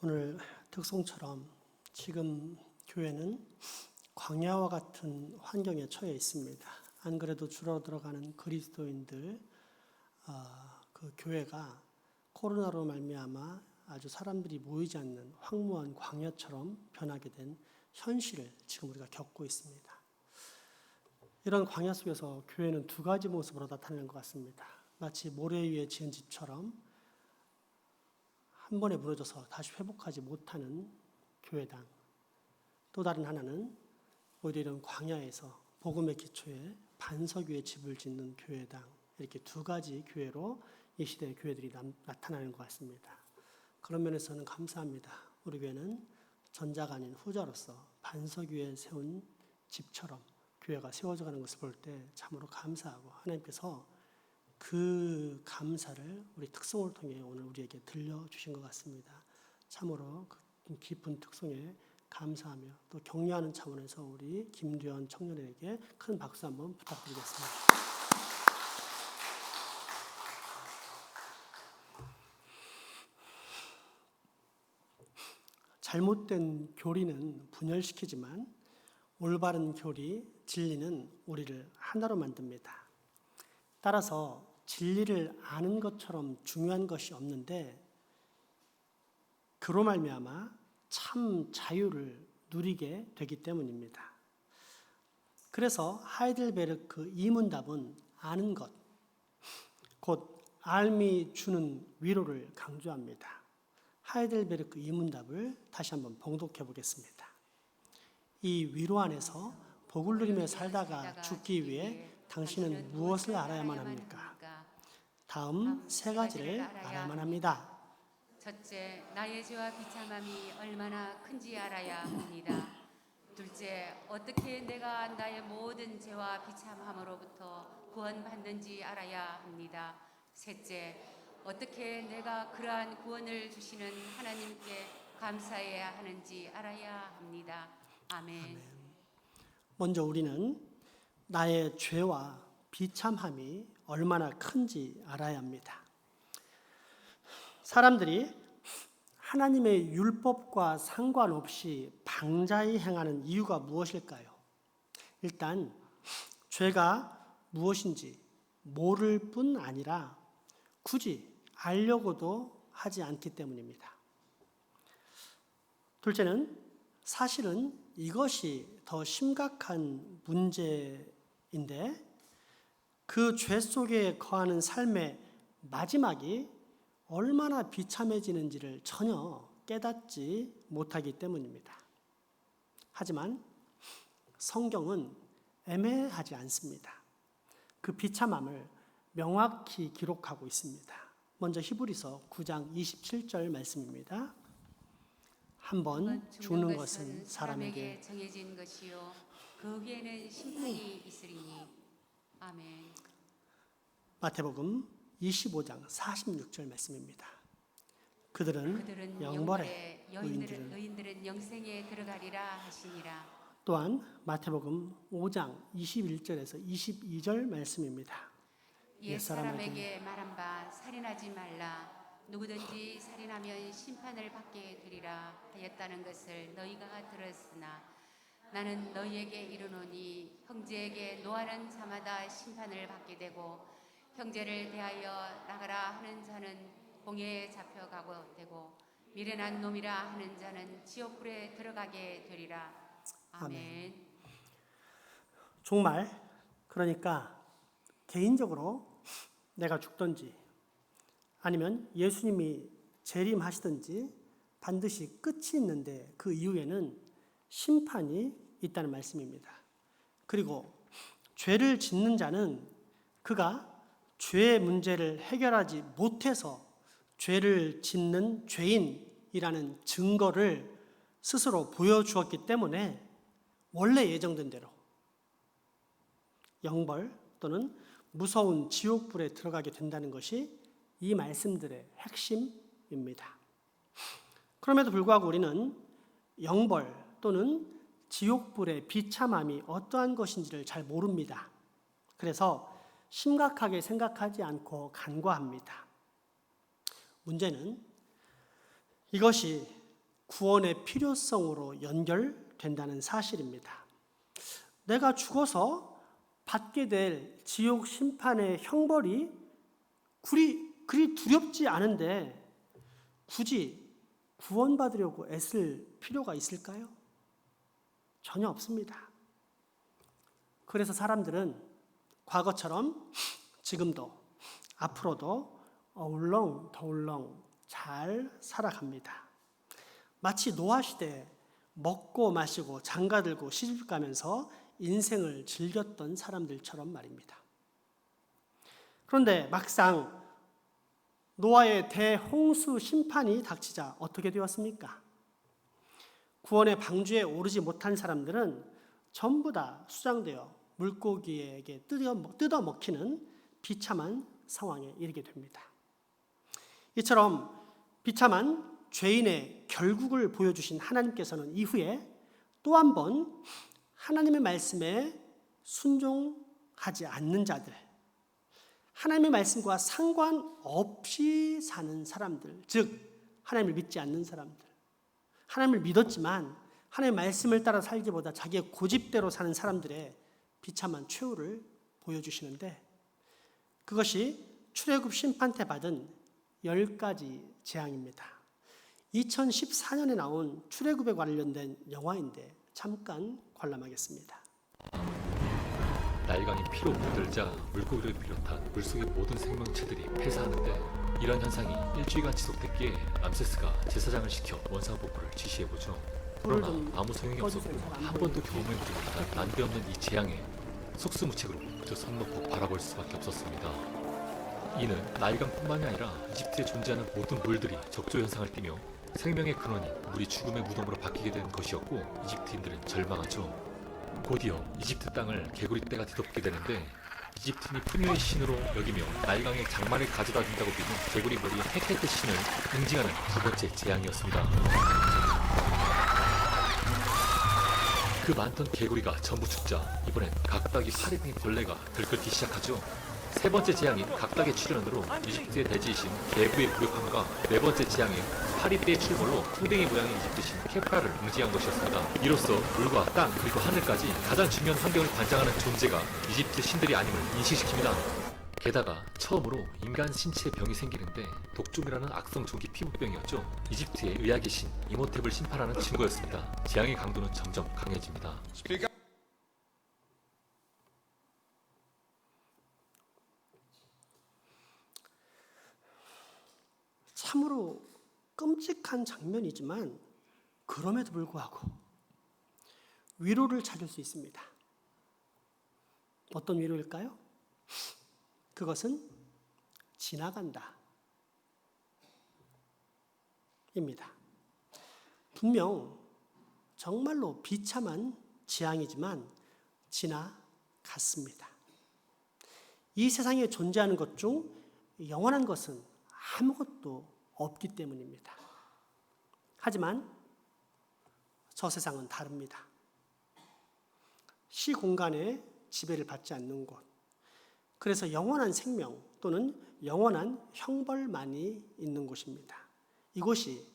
오늘 특송처럼 지금 교회는 광야와 같은 환경에 처해 있습니다. 안 그래도 줄어들어가는 그리스도인들, 그 교회가 코로나로 말미암아 아주 사람들이 모이지 않는 황무한 광야처럼 변하게 된 현실을 지금 우리가 겪고 있습니다. 이런 광야 속에서 교회는 두 가지 모습으로 나타나는 것 같습니다. 마치 모래 위에 지은 집처럼 한 번에 무너져서 다시 회복하지 못하는 교회당, 또 다른 하나는 오히려 이런 광야에서 복음의 기초에 반석 위에 집을 짓는 교회당, 이렇게 두 가지 교회로 이 시대의 교회들이 나타나는 것 같습니다. 그런 면에서는 감사합니다. 우리 교회는 전자가 아닌 후자로서 반석 위에 세운 집처럼 교회가 세워져 가는 것을 볼 때 참으로 감사하고, 하나님께서 그 감사를 우리 특송을 통해 오늘 우리에게 들려주신 것 같습니다. 참으로 그 깊은 특송에 감사하며 또 격려하는 차원에서 우리 김두현 청년에게 큰 박수 한번 부탁드리겠습니다. 잘못된 교리는 분열시키지만 올바른 교리, 진리는 우리를 하나로 만듭니다. 따라서 진리를 아는 것처럼 중요한 것이 없는데 그로 말미암아 참 자유를 누리게 되기 때문입니다. 그래서 하이델베르크 이문답은 아는 것, 곧 알미 주는 위로를 강조합니다. 하이델베르크 이문답을 다시 한번 봉독해 보겠습니다. 이 위로 안에서 복을 누리며 살다가 죽기 위해 당신은 무엇을 알아야만 합니까? 다음 세 가지를 알아야만 합니다. 첫째, 나의 죄와 비참함이 얼마나 큰지 알아야 합니다. 둘째, 어떻게 내가 나의 모든 죄와 비참함으로부터 구원받는지 알아야 합니다. 셋째, 어떻게 내가 그러한 구원을 주시는 하나님께 감사해야 하는지 알아야 합니다. 아멘. 먼저 우리는 나의 죄와 비참함이 얼마나 큰지 알아야 합니다. 사람들이 하나님의 율법과 상관없이 방자히 행하는 이유가 무엇일까요? 일단 죄가 무엇인지 모를 뿐 아니라 굳이 알려고도 하지 않기 때문입니다. 둘째는 사실은 이것이 더 심각한 문제인데 그 죄 속에 거하는 삶의 마지막이 얼마나 비참해지는지를 전혀 깨닫지 못하기 때문입니다. 하지만 성경은 애매하지 않습니다. 그 비참함을 명확히 기록하고 있습니다. 먼저 히브리서 9장 27절 말씀입니다. 한 번 죽는 것은 사람에게 정해진 것이요 그 위에는 심판이 있으리니. 아멘. 마태복음 25장 46절 말씀입니다. 그들은 영벌에 의인들은 영생에 들어가리라 하시니라. 또한 마태복음 5장 21절에서 22절 말씀입니다. 옛사람에게 말한 바 살인하지 말라. 누구든지 살인하면 심판을 받게 되리라 하였다는 것을 너희가 들었으나 나는 너희에게 이르노니 형제에게 노하는 자마다 심판을 받게 되고 형제를 대하여 나가라 하는 자는 공회에 잡혀가고 되고 미련한 놈이라 하는 자는 지옥불에 들어가게 되리라. 아멘. 정말 그러니까 개인적으로 내가 죽든지 아니면 예수님이 재림하시든지 반드시 끝이 있는데 그 이후에는 심판이 있다는 말씀입니다. 그리고 죄를 짓는 자는 그가 죄의 문제를 해결하지 못해서 죄를 짓는 죄인이라는 증거를 스스로 보여주었기 때문에 원래 예정된 대로 영벌 또는 무서운 지옥불에 들어가게 된다는 것이 이 말씀들의 핵심입니다. 그럼에도 불구하고 우리는 영벌 또는 지옥불의 비참함이 어떠한 것인지를 잘 모릅니다. 그래서 심각하게 생각하지 않고 간과합니다. 문제는 이것이 구원의 필요성으로 연결된다는 사실입니다. 내가 죽어서 받게 될 지옥 심판의 형벌이 그리 두렵지 않은데 굳이 구원받으려고 애쓸 필요가 있을까요? 전혀 없습니다. 그래서 사람들은 과거처럼 지금도 앞으로도 어울렁더울렁 잘 살아갑니다. 마치 노아시대에 먹고 마시고 장가들고 시집가면서 인생을 즐겼던 사람들처럼 말입니다. 그런데 막상 노아의 대홍수 심판이 닥치자 어떻게 되었습니까? 구원의 방주에 오르지 못한 사람들은 전부 다 수장되어 물고기에게 뜯어먹히는 비참한 상황에 이르게 됩니다. 이처럼 비참한 죄인의 결국을 보여주신 하나님께서는 이후에 또 한 번 하나님의 말씀에 순종하지 않는 자들, 하나님의 말씀과 상관없이 사는 사람들, 즉 하나님을 믿지 않는 사람들, 하나님을 믿었지만 하나님의 말씀을 따라 살기보다 자기의 고집대로 사는 사람들의 비참한 최후를 보여주시는데, 그것이 출애굽 심판 때 받은 10가지 재앙입니다. 2014년에 나온 출애굽에 관련된 영화인데 잠깐 관람하겠습니다. 나일강이 피로 물들자 물고기를 비롯한 물속의 모든 생명체들이 폐사하는데, 이런 현상이 일주일간 지속됐기에 람세스가 제사장을 시켜 원상복구를 지시해보죠. 그러나 아무 소용이 없었고 한 번도 경험해보지 못한 난데없는 이 재앙에 속수무책으로 그저 손 놓고 바라볼 수밖에 없었습니다. 이는 나일강뿐만이 아니라 이집트에 존재하는 모든 물들이 적조 현상을 띠며 생명의 근원인 물이 죽음의 무덤으로 바뀌게 된 것이었고, 이집트인들은 절망하죠. 곧이어 이집트 땅을 개구리 떼가 뒤덮게 되는데, 이집트인이 푸니의 신으로 여기며 나일강의 장마를 가져다 준다고 믿는 개구리 머리 헤케트 신을 응징하는 두 번째 재앙이었습니다. 그 많던 개구리가 전부 죽자 이번엔 각닭이 파리 된 벌레가 들끓기 시작하죠. 세 번째 재앙인 각닭의 출현으로 이집트의 대지이신 개부의 무력함과 네 번째 재앙인 파리떼의 출몰로 풍뎅이 모양의 이집트신 케프라를 응징한 것이었습니다. 이로써 물과 땅 그리고 하늘까지 가장 중요한 환경을 관장하는 존재가 이집트 신들이 아님을 인식시킵니다. 게다가 처음으로 인간 신체에 병이 생기는데 독점이라는 악성 종기 피부병이었죠. 이집트의 의학의 신 이모탭을 심판하는 증거였습니다. 재앙의 강도는 점점 강해집니다. 참으로 끔찍한 장면이지만 그럼에도 불구하고 위로를 찾을 수 있습니다. 어떤 위로일까요? 그것은 지나간다 입니다. 분명 정말로 비참한 재앙이지만 지나갔습니다. 이 세상에 존재하는 것 중 영원한 것은 아무것도 없기 때문입니다. 하지만 저 세상은 다릅니다. 시공간의 지배를 받지 않는 곳, 그래서 영원한 생명 또는 영원한 형벌만이 있는 곳입니다. 이곳이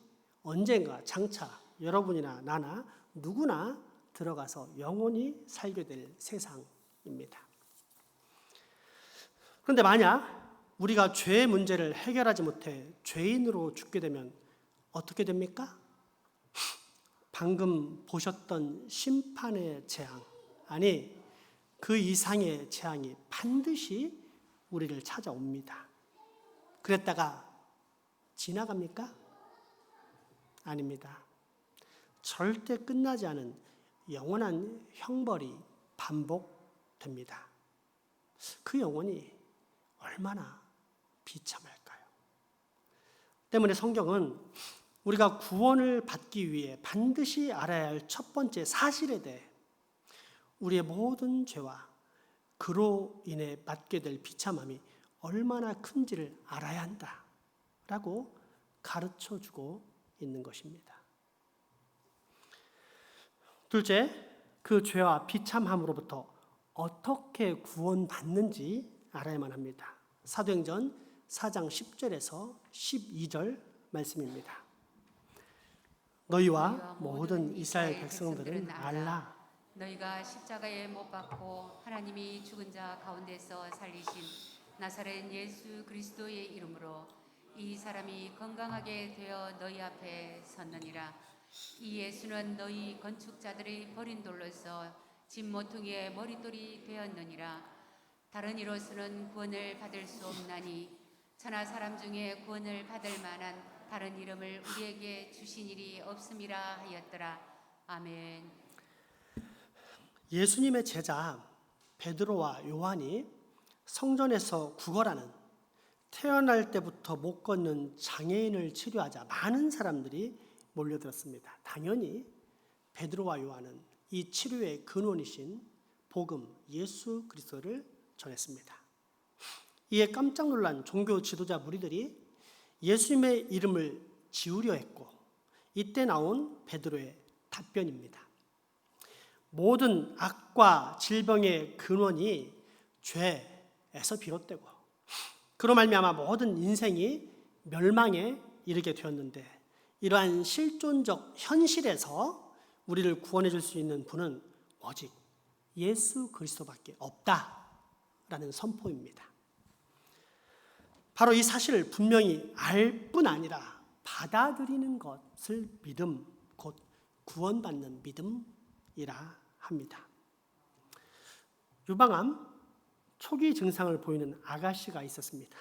언젠가 장차 여러분이나 나나 누구나 들어가서 영원히 살게 될 세상입니다. 그런데 만약 우리가 죄의 문제를 해결하지 못해 죄인으로 죽게 되면 어떻게 됩니까? 방금 보셨던 심판의 재앙, 아니 그 이상의 재앙이 반드시 우리를 찾아옵니다. 그랬다가 지나갑니까? 아닙니다. 절대 끝나지 않은 영원한 형벌이 반복됩니다. 그 영혼이 얼마나 비참할까요? 때문에 성경은 우리가 구원을 받기 위해 반드시 알아야 할 첫 번째 사실에 대해 우리의 모든 죄와 그로 인해 받게 될 비참함이 얼마나 큰지를 알아야 한다라고 가르쳐주고 있는 것입니다. 둘째, 그 죄와 비참함으로부터 어떻게 구원받는지 알아야만 합니다. 사도행전 4장 10절에서 12절 말씀입니다. 너희와 모든 이스라엘 백성들은 알라. 너희가 십자가에 못 박고 하나님이 죽은 자 가운데서 살리신 나사렛 예수 그리스도의 이름으로 이 사람이 건강하게 되어 너희 앞에 섰느니라. 이 예수는 너희 건축자들의 버린 돌로서 집 모퉁이의 머릿돌이 되었느니라. 다른 이로서는 구원을 받을 수 없나니 천하 사람 중에 구원을 받을 만한 다른 이름을 우리에게 주신 일이 없음이라 하였더라. 아멘. 예수님의 제자 베드로와 요한이 성전에서 구걸하는, 태어날 때부터 못 걷는 장애인을 치료하자 많은 사람들이 몰려들었습니다. 당연히 베드로와 요한은 이 치료의 근원이신 복음 예수 그리스도를 전했습니다. 이에 깜짝 놀란 종교 지도자 무리들이 예수님의 이름을 지우려 했고, 이때 나온 베드로의 답변입니다. 모든 악과 질병의 근원이 죄에서 비롯되고 그로 말미암아 모든 인생이 멸망에 이르게 되었는데, 이러한 실존적 현실에서 우리를 구원해 줄 수 있는 분은 오직 예수 그리스도밖에 없다라는 선포입니다. 바로 이 사실을 분명히 알 뿐 아니라 받아들이는 것을 믿음, 곧 구원받는 믿음이라 합니다. 유방암 초기 증상을 보이는 아가씨가 있었습니다.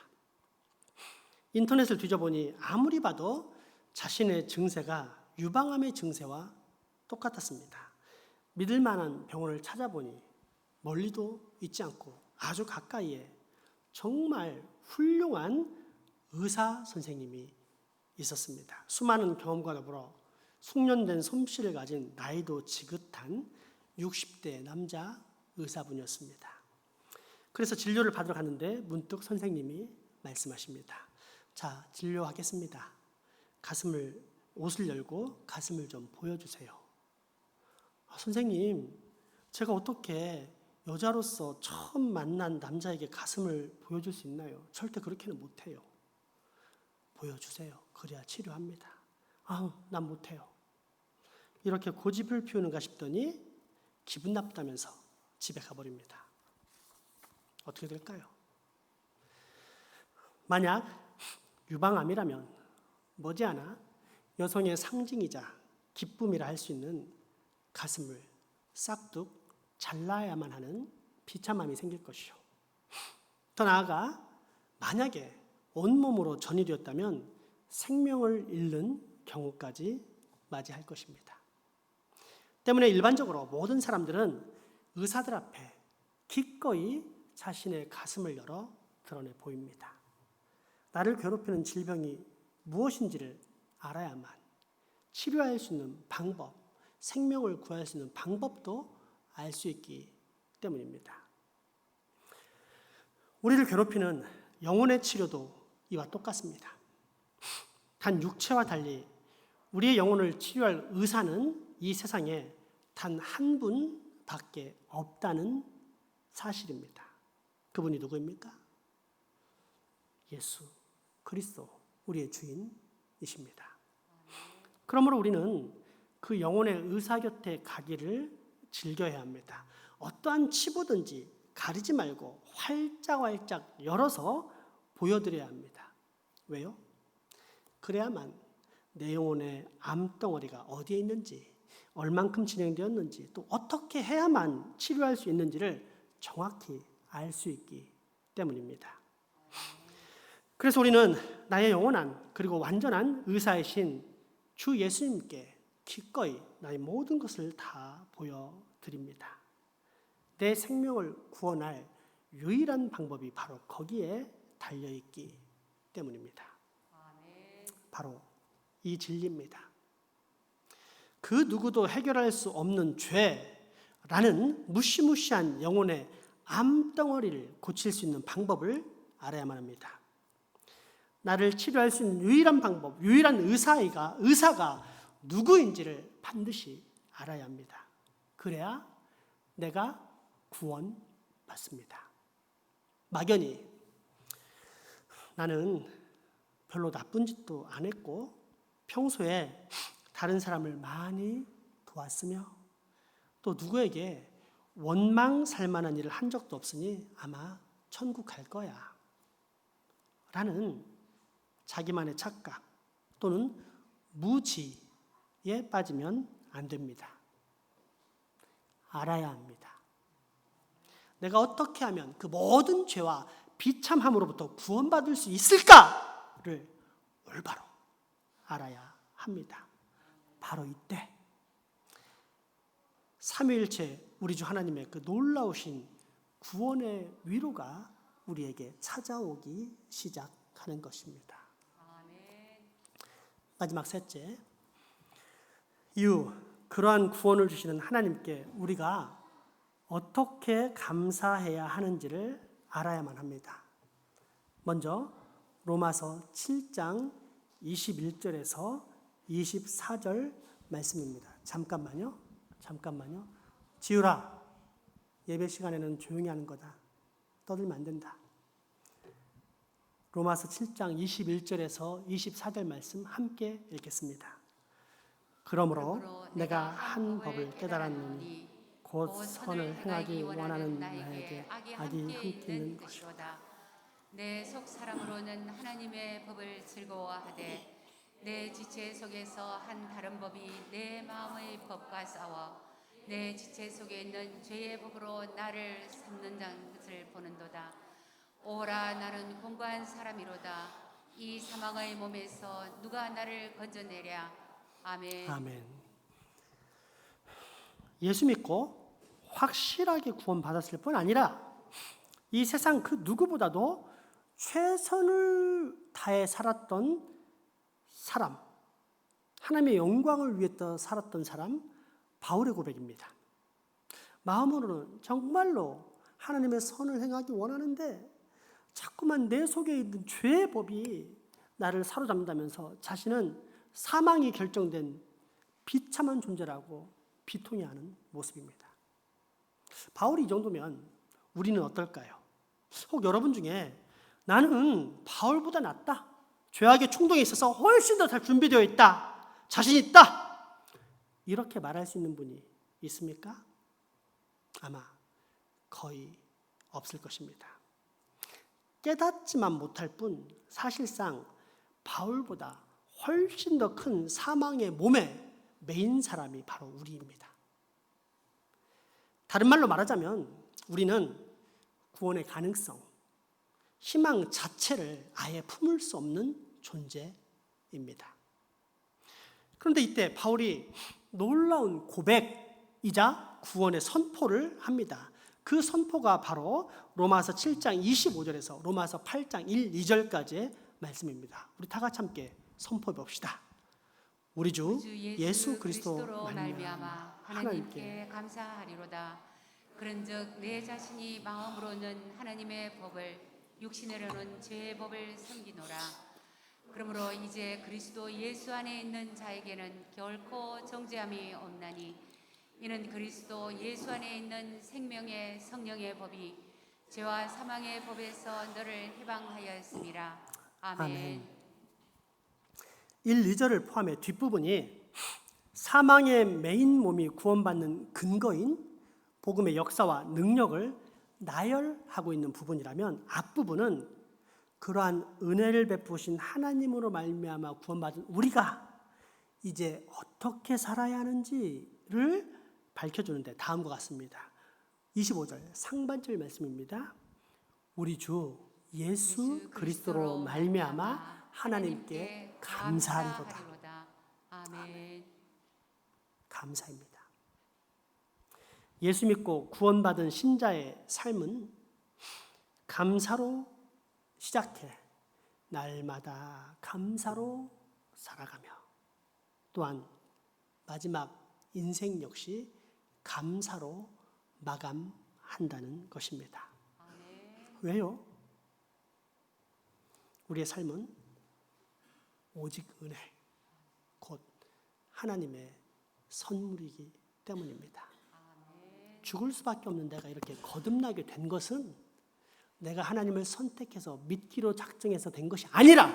인터넷을 뒤져보니 아무리 봐도 자신의 증세가 유방암의 증세와 똑같았습니다. 믿을 만한 병원을 찾아보니 멀리도 있지 않고 아주 가까이에 정말 훌륭한 의사 선생님이 있었습니다. 수많은 경험과 더불어 숙련된 솜씨를 가진 나이도 지긋한 60대 남자 의사분이었습니다. 그래서 진료를 받으러 갔는데 문득 선생님이 말씀하십니다. 자, 진료하겠습니다. 옷을 열고 가슴을 좀 보여주세요. 선생님, 제가 어떻게 여자로서 처음 만난 남자에게 가슴을 보여줄 수 있나요? 절대 그렇게는 못해요. 보여주세요. 그래야 치료합니다. 난 못해요. 이렇게 고집을 피우는가 싶더니 기분 나쁘다면서 집에 가버립니다. 어떻게 될까요? 만약 유방암이라면 머지않아 여성의 상징이자 기쁨이라 할 수 있는 가슴을 싹둑 잘라야만 하는 비참함이 생길 것이요. 더 나아가 만약에 온몸으로 전이되었다면 생명을 잃는 경우까지 맞이할 것입니다. 때문에 일반적으로 모든 사람들은 의사들 앞에 기꺼이 자신의 가슴을 열어 드러내 보입니다. 나를 괴롭히는 질병이 무엇인지를 알아야만 치료할 수 있는 방법, 생명을 구할 수 있는 방법도 알 수 있기 때문입니다. 우리를 괴롭히는 영혼의 치료도 이와 똑같습니다. 단 육체와 달리 우리의 영혼을 치료할 의사는 이 세상에 단 한 분밖에 없다는 사실입니다. 그분이 누구입니까? 예수 그리스도, 우리의 주인이십니다. 그러므로 우리는 그 영혼의 의사 곁에 가기를 즐겨야 합니다. 어떠한 치부든지 가리지 말고 활짝활짝 열어서 보여드려야 합니다. 왜요? 그래야만 내 영혼의 암덩어리가 어디에 있는지, 얼만큼 진행되었는지, 또 어떻게 해야만 치료할 수 있는지를 정확히 알 수 있기 때문입니다. 그래서 우리는 나의 영원한 그리고 완전한 의사이신 주 예수님께 기꺼이 나의 모든 것을 다 보여드립니다. 내 생명을 구원할 유일한 방법이 바로 거기에 달려있기 때문입니다. 바로 이 진리입니다. 그 누구도 해결할 수 없는 죄라는 무시무시한 영혼의 암덩어리를 고칠 수 있는 방법을 알아야만 합니다. 나를 치료할 수 있는 유일한 방법, 유일한 의사가 누구인지를 반드시 알아야 합니다. 그래야 내가 구원받습니다. 막연히 나는 별로 나쁜 짓도 안 했고 평소에 다른 사람을 많이 도왔으며 또 누구에게 원망 살 만한 일을 한 적도 없으니 아마 천국 갈 거야 라는 자기만의 착각 또는 무지에 빠지면 안 됩니다. 알아야 합니다. 내가 어떻게 하면 그 모든 죄와 비참함으로부터 구원받을 수 있을까를 올바로 알아야 합니다. 바로 이때 삼위일체 우리 주 하나님의 그 놀라우신 구원의 위로가 우리에게 찾아오기 시작하는 것입니다. 마지막 셋째, 이후 그러한 구원을 주시는 하나님께 우리가 어떻게 감사해야 하는지를 알아야만 합니다. 먼저 로마서 7장 21절에서 24절 말씀입니다. 잠깐만요. 지우라, 예배 시간에는 조용히 하는 거다. 떠들면 안 된다. 로마서 7장 21절에서 24절 말씀 함께 읽겠습니다. 그러므로 내가 한 법을 깨달았노니 곧 선을 행하기 원하는 나에게 악이 함께 있는 것이로다. 내 속 사람으로는 하나님의 법을 즐거워하되 내 지체 속에서 한 다른 법이 내 마음의 법과 싸워 내 지체 속에 있는 죄의 법으로 나를 삼는다는 것을 보는도다. 오라, 나는 공고한 사람이로다. 이 사망의 몸에서 누가 나를 건져내랴. 아멘. 예수 믿고 확실하게 구원받았을 뿐 아니라 이 세상 그 누구보다도 최선을 다해 살았던 사람, 하나님의 영광을 위해 살았던 사람, 바울의 고백입니다. 마음으로는 정말로 하나님의 선을 행하기 원하는데 자꾸만 내 속에 있는 죄의 법이 나를 사로잡는다면서 자신은 사망이 결정된 비참한 존재라고 비통해하는 모습입니다. 바울이 이 정도면 우리는 어떨까요? 혹 여러분 중에 나는 바울보다 낫다, 죄악의 충동에 있어서 훨씬 더 잘 준비되어 있다, 자신 있다, 이렇게 말할 수 있는 분이 있습니까? 아마 거의 없을 것입니다. 깨닫지만 못할 뿐 사실상 바울보다 훨씬 더 큰 사망의 몸에 매인 사람이 바로 우리입니다. 다른 말로 말하자면 우리는 구원의 가능성, 희망 자체를 아예 품을 수 없는 존재입니다. 그런데 이때 바울이 놀라운 고백이자 구원의 선포를 합니다. 그 선포가 바로 로마서 7장 25절에서 로마서 8장 1, 2절까지의 말씀입니다. 우리 다 같이 함께 선포해 봅시다. 우리 주 예수 그리스도로 말미암아 하나님께 감사하리로다. 그런즉 내 자신이 마음으로는 하나님의 법을, 육신으로는 죄의 법을 섬기노라. 그러므로 이제 그리스도 예수 안에 있는 자에게는 결코 정죄함이 없나니 이는 그리스도 예수 안에 있는 생명의 성령의 법이 죄와 사망의 법에서 너를 해방하였음이라. 아멘. 1, 2절을 포함해 뒷부분이 사망의 메인 몸이 구원받는 근거인 복음의 역사와 능력을 나열하고 있는 부분이라면 앞부분은 그러한 은혜를 베푸신 하나님으로 말미암아 구원받은 우리가 이제 어떻게 살아야 하는지를 밝혀주는데 다음과 같습니다. 25절 상반절 말씀입니다. 우리 주 예수 그리스도로 말미암아 하나님께 감사하리로다. 아멘. 감사입니다. 예수 믿고 구원받은 신자의 삶은 감사로 시작해 날마다 감사로 살아가며 또한 마지막 인생 역시 감사로 마감한다는 것입니다. 왜요? 우리의 삶은 오직 은혜, 곧 하나님의 선물이기 때문입니다. 죽을 수밖에 없는 내가 이렇게 거듭나게 된 것은 내가 하나님을 선택해서 믿기로 작정해서 된 것이 아니라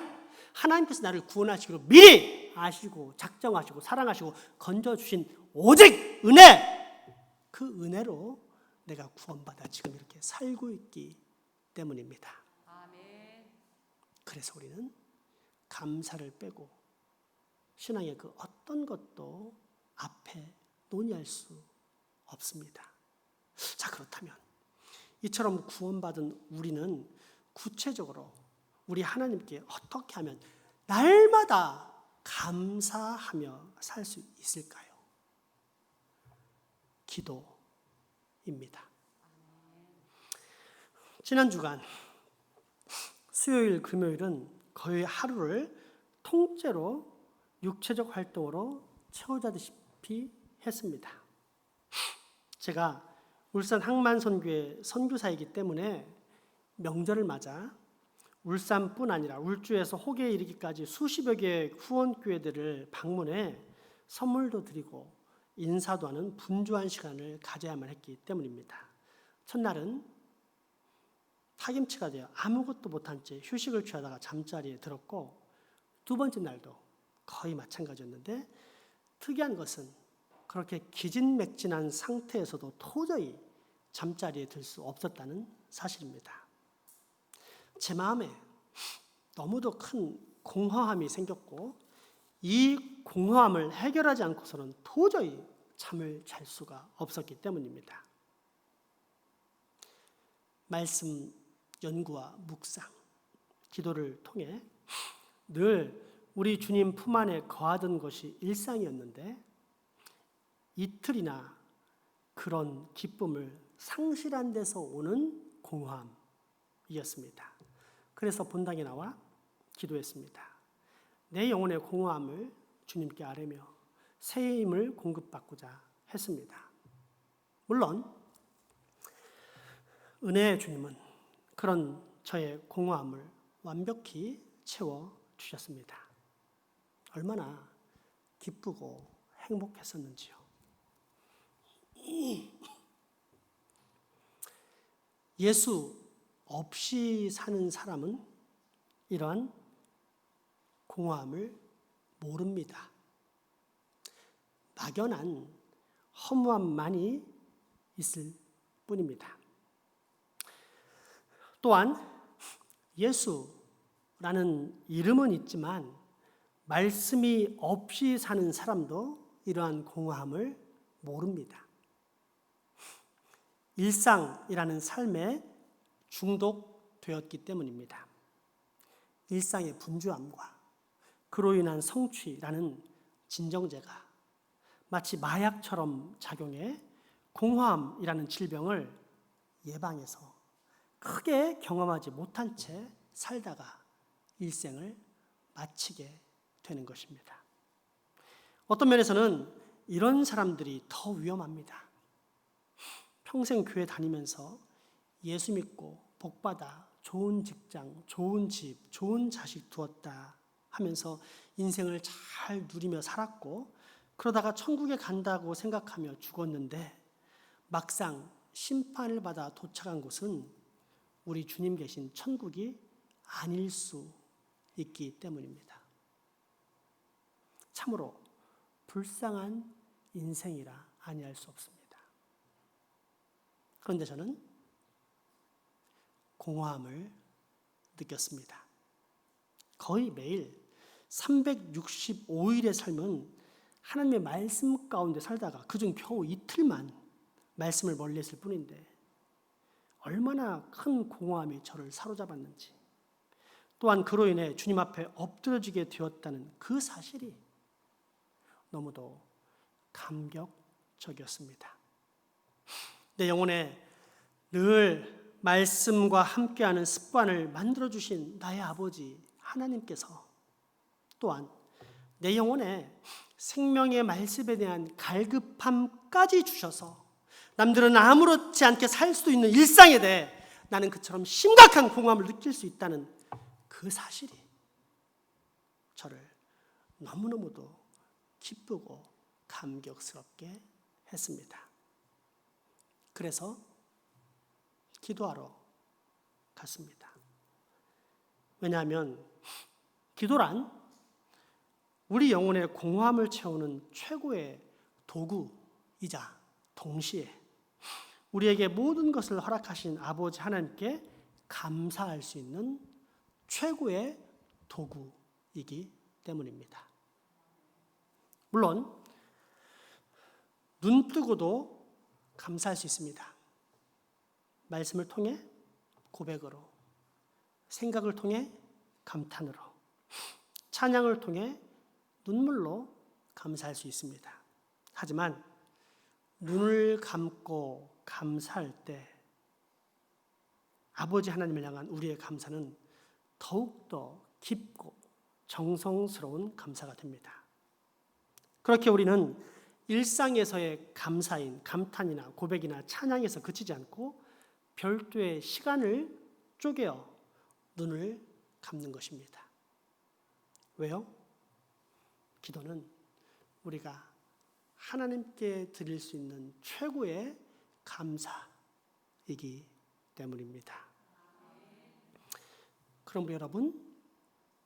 하나님께서 나를 구원하시기로 미리 아시고 작정하시고 사랑하시고 건져주신 오직 은혜, 그 은혜로 내가 구원받아 지금 이렇게 살고 있기 때문입니다. 아멘. 그래서 우리는 감사를 빼고 신앙의 그 어떤 것도 앞에 논의할 수 없습니다. 자, 그렇다면 이처럼 구원받은 우리는 구체적으로 우리 하나님께 어떻게 하면 날마다 감사하며 살 수 있을까요? 기도입니다. 지난 주간 수요일, 금요일은 거의 하루를 통째로 육체적 활동으로 채워자듯이 했습니다. 제가 울산 항만선교회 선교사이기 때문에 명절을 맞아 울산뿐 아니라 울주에서 혹에 이르기까지 수십여 개의 후원교회들을 방문해 선물도 드리고 인사도 하는 분주한 시간을 가져야만 했기 때문입니다. 첫날은 파김치가 되어 아무것도 못한 채 휴식을 취하다가 잠자리에 들었고, 두 번째 날도 거의 마찬가지였는데 특이한 것은 그렇게 기진맥진한 상태에서도 도저히 잠자리에 들 수 없었다는 사실입니다. 제 마음에 너무도 큰 공허함이 생겼고 이 공허함을 해결하지 않고서는 도저히 잠을 잘 수가 없었기 때문입니다. 말씀 연구와 묵상, 기도를 통해 늘 우리 주님 품 안에 거하던 것이 일상이었는데 이틀이나 그런 기쁨을 상실한 데서 오는 공허함이었습니다. 그래서 본당에 나와 기도했습니다. 내 영혼의 공허함을 주님께 아뢰며 새 힘을 공급받고자 했습니다. 물론 은혜의 주님은 그런 저의 공허함을 완벽히 채워주셨습니다. 얼마나 기쁘고 행복했었는지요. 예수 없이 사는 사람은 이러한 공허함을 모릅니다. 막연한 허무함만이 있을 뿐입니다. 또한 예수라는 이름은 있지만 말씀이 없이 사는 사람도 이러한 공허함을 모릅니다. 일상이라는 삶에 중독되었기 때문입니다. 일상의 분주함과 그로 인한 성취라는 진정제가 마치 마약처럼 작용해 공허함이라는 질병을 예방해서 크게 경험하지 못한 채 살다가 일생을 마치게 되는 것입니다. 어떤 면에서는 이런 사람들이 더 위험합니다. 평생 교회 다니면서 예수 믿고 복받아 좋은 직장, 좋은 집, 좋은 자식 두었다 하면서 인생을 잘 누리며 살았고 그러다가 천국에 간다고 생각하며 죽었는데 막상 심판을 받아 도착한 곳은 우리 주님 계신 천국이 아닐 수 있기 때문입니다. 참으로 불쌍한 인생이라 아니할 수 없습니다. 그런데 저는 공허함을 느꼈습니다. 거의 매일 365일의 삶은 하나님의 말씀 가운데 살다가 그중 겨우 이틀만 말씀을 멀리했을 뿐인데 얼마나 큰 공허함이 저를 사로잡았는지, 또한 그로 인해 주님 앞에 엎드려지게 되었다는 그 사실이 너무도 감격적이었습니다. 내 영혼에 늘 말씀과 함께하는 습관을 만들어주신 나의 아버지 하나님께서 또한 내 영혼에 생명의 말씀에 대한 갈급함까지 주셔서 남들은 아무렇지 않게 살 수 있는 일상에 대해 나는 그처럼 심각한 공허함을 느낄 수 있다는 그 사실이 저를 너무너무도 기쁘고 감격스럽게 했습니다. 그래서 기도하러 갔습니다. 왜냐하면 기도란 우리 영혼의 공허함을 채우는 최고의 도구이자 동시에 우리에게 모든 것을 허락하신 아버지 하나님께 감사할 수 있는 최고의 도구이기 때문입니다. 물론 눈 뜨고도 감사할 수 있습니다. 말씀을 통해 고백으로, 생각을 통해 감탄으로, 찬양을 통해 눈물로 감사할 수 있습니다. 하지만 눈을 감고 감사할 때 아버지 하나님을 향한 우리의 감사는 더욱더 깊고 정성스러운 감사가 됩니다. 그렇게 우리는 일상에서의 감사인 감탄이나 고백이나 찬양에서 그치지 않고 별도의 시간을 쪼개어 눈을 감는 것입니다. 왜요? 기도는 우리가 하나님께 드릴 수 있는 최고의 감사이기 때문입니다. 그럼 우리 여러분,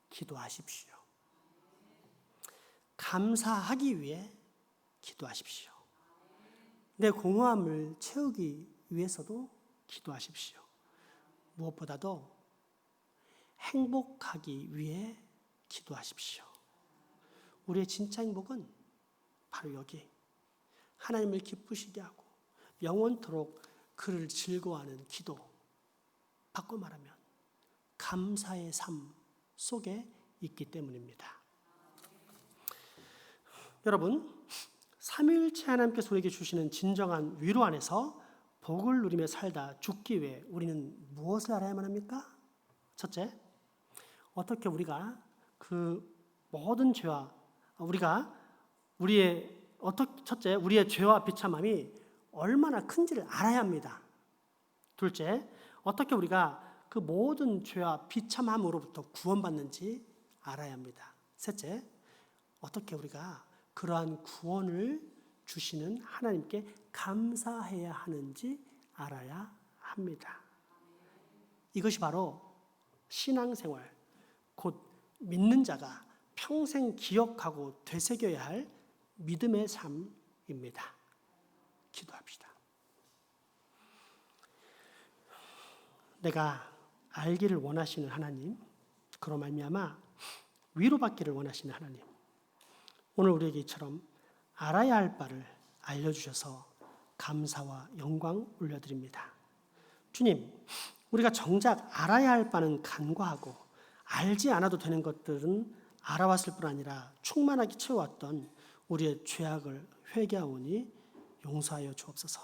기도하십시오. 감사하기 위해 기도하십시오. 내 공허함을 채우기 위해서도 기도하십시오. 무엇보다도 행복하기 위해 기도하십시오. 우리의 진짜 행복은 바로 여기, 하나님을 기쁘시게 하고 영원토록 그를 즐거워하는 기도, 바꿔 말하면 감사의 삶 속에 있기 때문입니다. 여러분, 삼위일체 하나님께서 우리에게 주시는 진정한 위로 안에서 복을 누리며 살다 죽기 위해 우리는 무엇을 알아야만 합니까? 첫째, 어떻게 우리가 그 모든 죄와 우리의 죄와 비참함이 얼마나 큰지를 알아야 합니다. 둘째, 어떻게 우리가 그 모든 죄와 비참함으로부터 구원받는지 알아야 합니다. 셋째, 어떻게 우리가 그러한 구원을 주시는 하나님께 감사해야 하는지 알아야 합니다. 이것이 바로 신앙생활, 곧 믿는 자가 평생 기억하고 되새겨야 할 믿음의 삶입니다. 기도합시다. 내가 알기를 원하시는 하나님, 그로 말미암아 위로받기를 원하시는 하나님, 오늘 우리에게 이처럼 알아야 할 바를 알려주셔서 감사와 영광 올려드립니다. 주님, 우리가 정작 알아야 할 바는 간과하고 알지 않아도 되는 것들은 알아왔을 뿐 아니라 충만하게 채워왔던 우리의 죄악을 회개하오니 용서하여 주옵소서.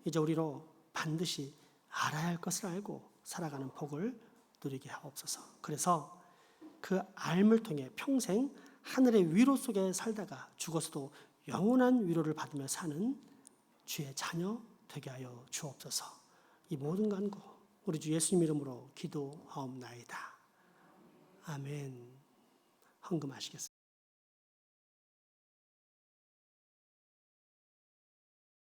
이제 우리로 반드시 알아야 할 것을 알고 살아가는 복을 누리게 하옵소서. 그래서 그 알을 통해 평생 하늘의 위로 속에 살다가 죽어서도 영원한 위로를 받으며 사는 주의 자녀 되게 하여 주옵소서. 이 모든 간구 우리 주 예수님 이름으로 기도하옵나이다. 아멘. 헌금하시겠습니다.